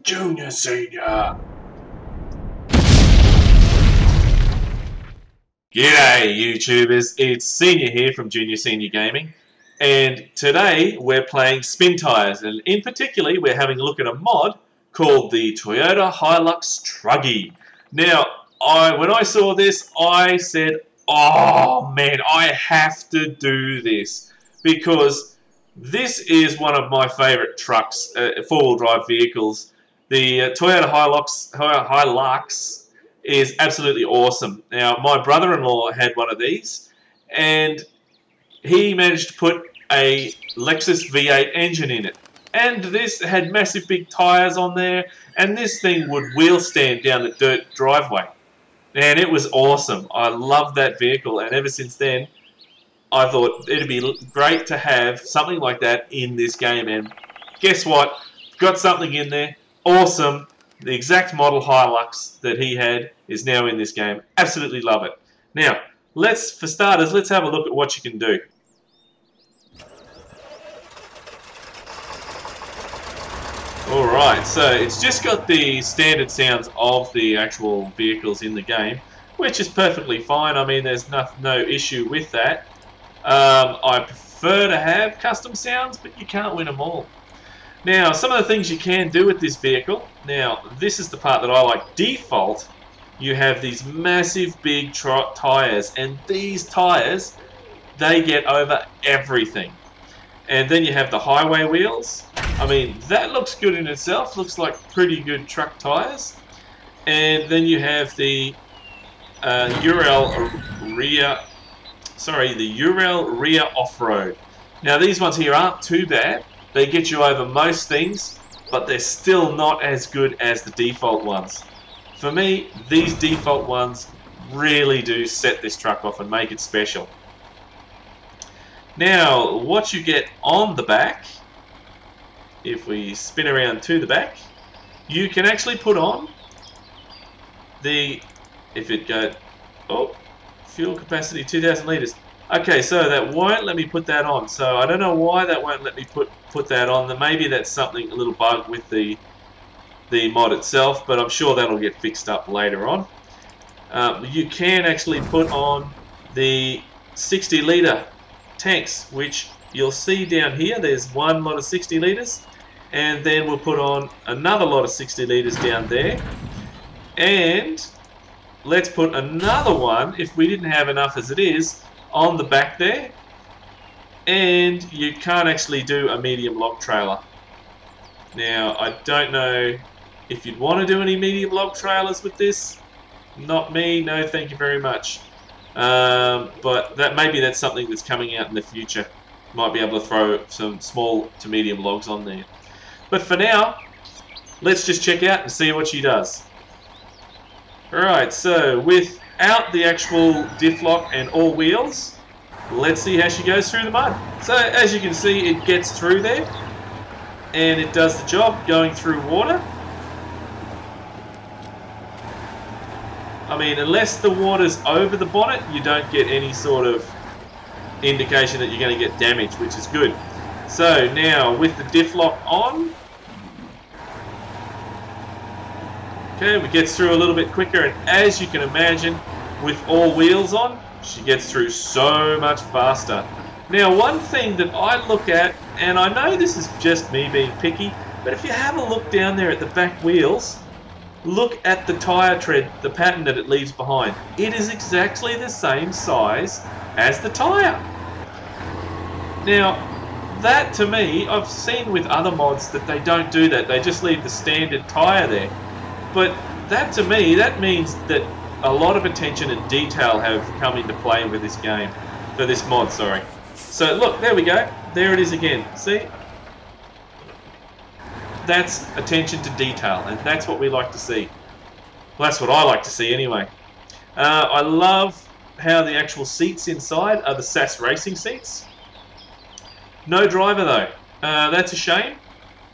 Junior Senior. G'day YouTubers, it's Senior here from Junior Senior Gaming, and today we're playing SpinTires, and in particular we're having a look at a mod called the Toyota Hilux Truggy. Now, when I saw this, I said, oh man, I have to do this, because this is one of my favourite trucks, four-wheel drive vehicles. The Toyota Hilux is absolutely awesome. Now, my brother-in-law had one of these, and he managed to put a Lexus V8 engine in it. And this had massive big tyres on there, and this thing would wheel stand down the dirt driveway. And it was awesome. I loved that vehicle, and ever since then, I thought it'd be great to have something like that in this game. And guess what? Got something in there. Awesome. The exact model Hilux that he had is now in this game. Absolutely love it. Now, for starters, let's have a look at what you can do. Alright, so it's just got the standard sounds of the actual vehicles in the game, which is perfectly fine. I mean, there's no issue with that. I prefer to have custom sounds, but you can't win them all. Now, some of the things you can do with this vehicle. Now, this is the part that I like. Default, you have these massive big tyres, and these tyres, they get over everything. And then you have the highway wheels. I mean, that looks good in itself. Looks like pretty good truck tyres. And then you have the Ural rear off-road. Now, these ones here aren't too bad. They get you over most things, but they're still not as good as the default ones. For me, these default ones really do set this truck off and make it special. Now, what you get on the back, if we spin around to the back, you can actually put on the, fuel capacity 2,000 litres. Okay, so that won't let me put that on. So I don't know why that won't let me put that on. Maybe that's something, a little bug with the mod itself, but I'm sure that'll get fixed up later on. You can actually put on the 60 litre tanks, which you'll see down here. There's one lot of 60 litres, and then we'll put on another lot of 60 litres down there. And let's put another one, if we didn't have enough as it is, on the back there. And you can't actually do a medium log trailer. Now, I don't know if you'd want to do any medium log trailers with this. Not me, no thank you very much. But maybe that's something that's coming out in the future. Might be able to throw some small to medium logs on there. But for now, let's just check out and see what she does. Alright, so without the actual diff lock and all wheels, let's see how she goes through the mud. So as you can see, it gets through there, and it does the job going through water. I mean, unless the water's over the bonnet, you don't get any sort of indication that you're going to get damage, which is good. So now with the diff lock on, okay, it gets through a little bit quicker, and as you can imagine, with all wheels on, she gets through so much faster. Now, one thing that I look at, and I know this is just me being picky, but if you have a look down there at the back wheels, look at the tyre tread, the pattern that it leaves behind. It is exactly the same size as the tyre. Now, that to me, I've seen with other mods that they don't do that. They just leave the standard tyre there. But that to me, that means that a lot of attention and detail have come into play with this game, for this mod, sorry. So look, there we go. There it is again. See? That's attention to detail, and that's what we like to see. Well, that's what I like to see anyway. I love how the actual seats inside are the SAS racing seats. No driver though. That's a shame.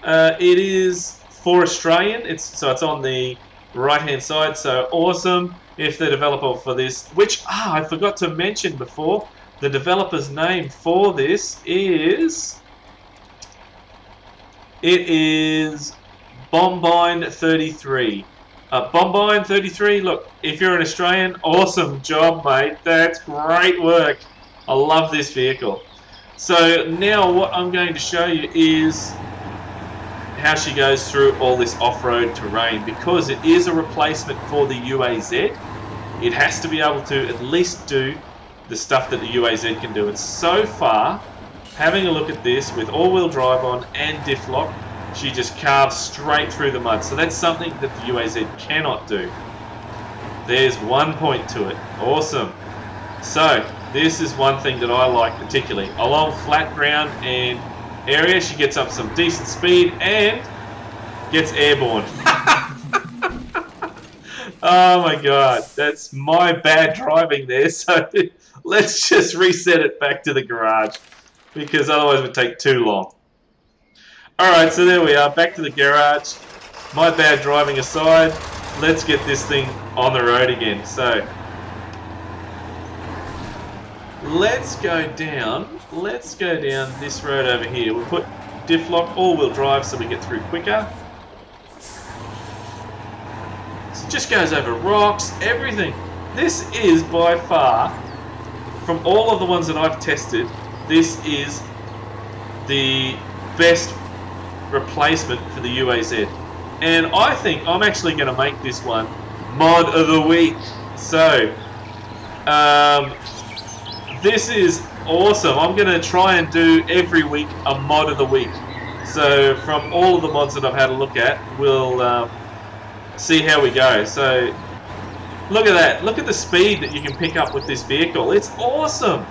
It is for Australian, so it's on the right hand side, so awesome if the developer for this, which I forgot to mention before, the developer's name for this is Bombine 33. Bombine 33, look, if you're an Australian, awesome job, mate. That's great work. I love this vehicle. So now what I'm going to show you is how she goes through all this off-road terrain. Because it is a replacement for the UAZ, it has to be able to at least do the stuff that the UAZ can do. And so far, having a look at this with all-wheel drive on and diff lock, she just carves straight through the mud. So that's something that the UAZ cannot do. There's 1 point to it. Awesome. So this is one thing that I like particularly. Along flat ground and area, she gets up some decent speed and gets airborne. Oh my god, that's my bad driving there. So let's just reset it back to the garage, because otherwise it would take too long. Alright, so there we are, back to the garage. My bad driving aside, let's get this thing on the road again. So, let's go down this road over here. We'll put diff lock, all-wheel drive so we get through quicker. So it just goes over rocks, everything. This is by far, from all of the ones that I've tested, this is the best replacement for the UAZ, and I think I'm actually going to make this one mod of the week. So this is awesome. I'm going to try and do every week a mod of the week. So from all of the mods that I've had a look at, we'll see how we go. So look at that, look at the speed that you can pick up with this vehicle. It's awesome.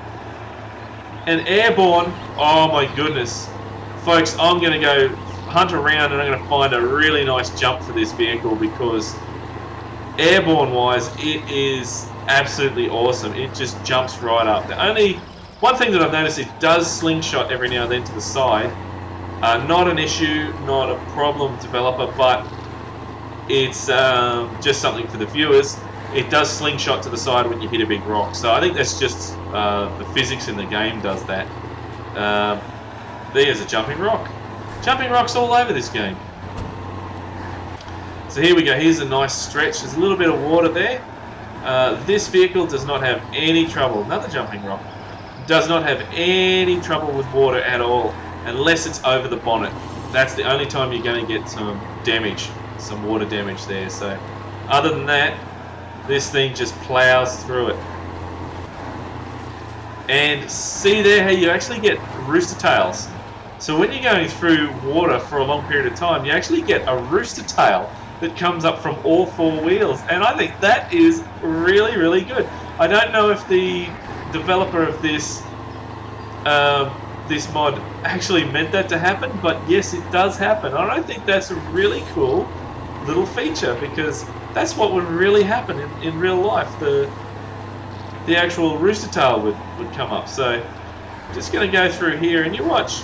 And airborne, oh my goodness folks, I'm going to go hunt around and I'm going to find a really nice jump for this vehicle, because airborne wise it is absolutely awesome. It just jumps right up. The only one thing that I've noticed, it does slingshot every now and then to the side. Not an issue, not a problem, developer, but it's just something for the viewers. It does slingshot to the side when you hit a big rock, so I think that's just the physics in the game does that. There's a jumping rock. Jumping rocks all over this game. So here we go, here's a nice stretch. There's a little bit of water there. This vehicle does not have any trouble, another jumping rock, does not have any trouble with water at all, unless it's over the bonnet. That's the only time you're going to get some damage, some water damage there. So other than that, this thing just plows through it. And see there how you actually get rooster tails. So when you're going through water for a long period of time, you actually get a rooster tail that comes up from all four wheels. And I think that is really, really good. I don't know if the developer of this this mod actually meant that to happen, but yes, it does happen. And I think that's a really cool little feature, because that's what would really happen in real life. The actual rooster tail would come up. So just going to go through here and you watch.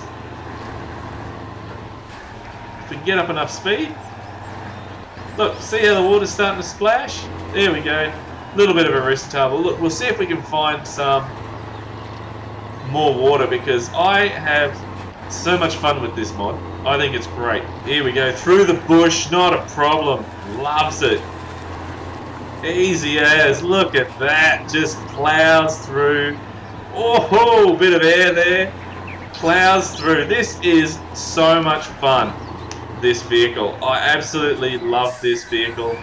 If we can get up enough speed. Look, see how the water's starting to splash? There we go. A little bit of a rooster tail. But look, we'll see if we can find some more water, because I have so much fun with this mod. I think it's great. Here we go. Through the bush, not a problem. Loves it. Easy as. Look at that. Just plows through. Oh, bit of air there. Plows through. This is so much fun, this vehicle. I absolutely love this vehicle.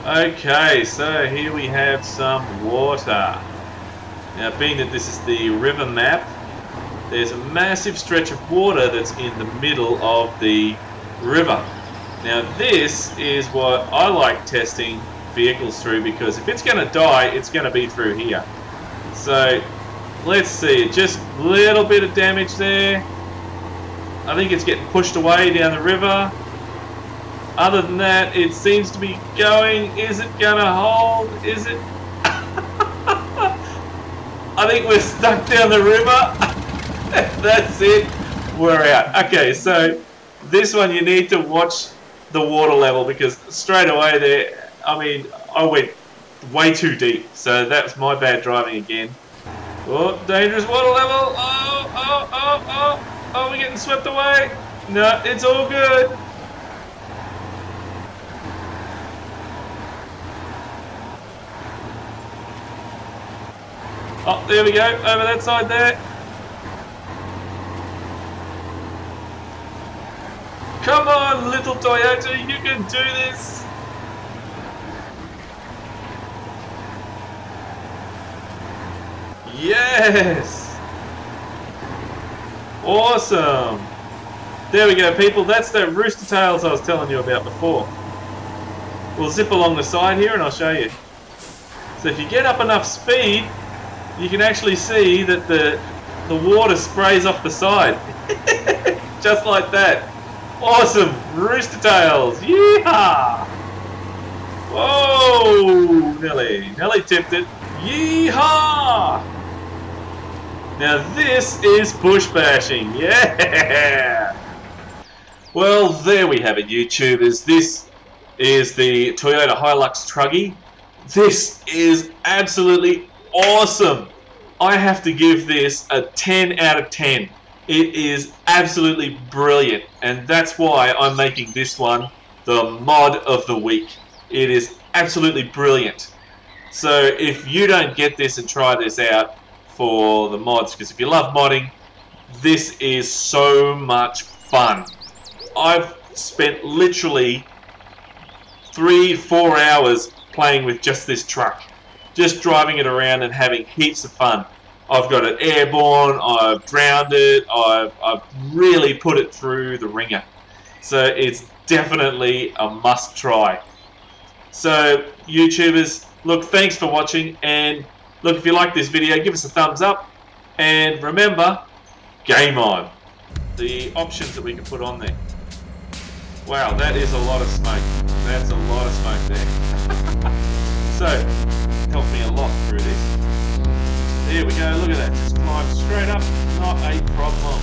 Okay, so here we have some water. Now, being that this is the river map, there's a massive stretch of water that's in the middle of the river. Now, this is what I like testing vehicles through, because if it's going to die, it's going to be through here. So let's see, just a little bit of damage there. I think it's getting pushed away down the river. Other than that, it seems to be going. Is it gonna hold? Is it? I think we're stuck down the river. That's it, we're out. Okay, so this one you need to watch the water level, because straight away there, I mean, I went way too deep. So that's my bad driving again. Oh, dangerous water level. Oh, we're getting swept away. No, it's all good. Oh, there we go, over that side there. Come on, little Toyota, you can do this. Yes! Awesome! There we go, people. That's that rooster tails I was telling you about before. We'll zip along the side here and I'll show you. So if you get up enough speed, you can actually see that the water sprays off the side. Just like that. Awesome! Rooster tails! Yeehaw! Whoa! Nelly tipped it. Yeehaw! Now this is bush bashing. Yeah! Well, there we have it, YouTubers. This is the Toyota Hilux Truggy. This is absolutely awesome. I have to give this a 10 out of 10. It is absolutely brilliant, and that's why I'm making this one the mod of the week. It is absolutely brilliant. So if you don't get this and try this out for the mods, because if you love modding, this is so much fun. I've spent literally 3-4 hours playing with just this truck, just driving it around and having heaps of fun. I've got it airborne, I've drowned it, I've really put it through the ringer. So it's definitely a must try. So YouTubers, look, thanks for watching, and look, if you like this video, give us a thumbs up, and remember, game on. The options that we can put on there. Wow, that is a lot of smoke. That's a lot of smoke there. So, helped me a lot through this. There we go, look at that, just climb straight up, not a problem.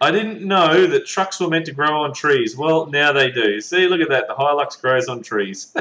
I didn't know that trucks were meant to grow on trees. Well, now they do. See, look at that, the Hilux grows on trees.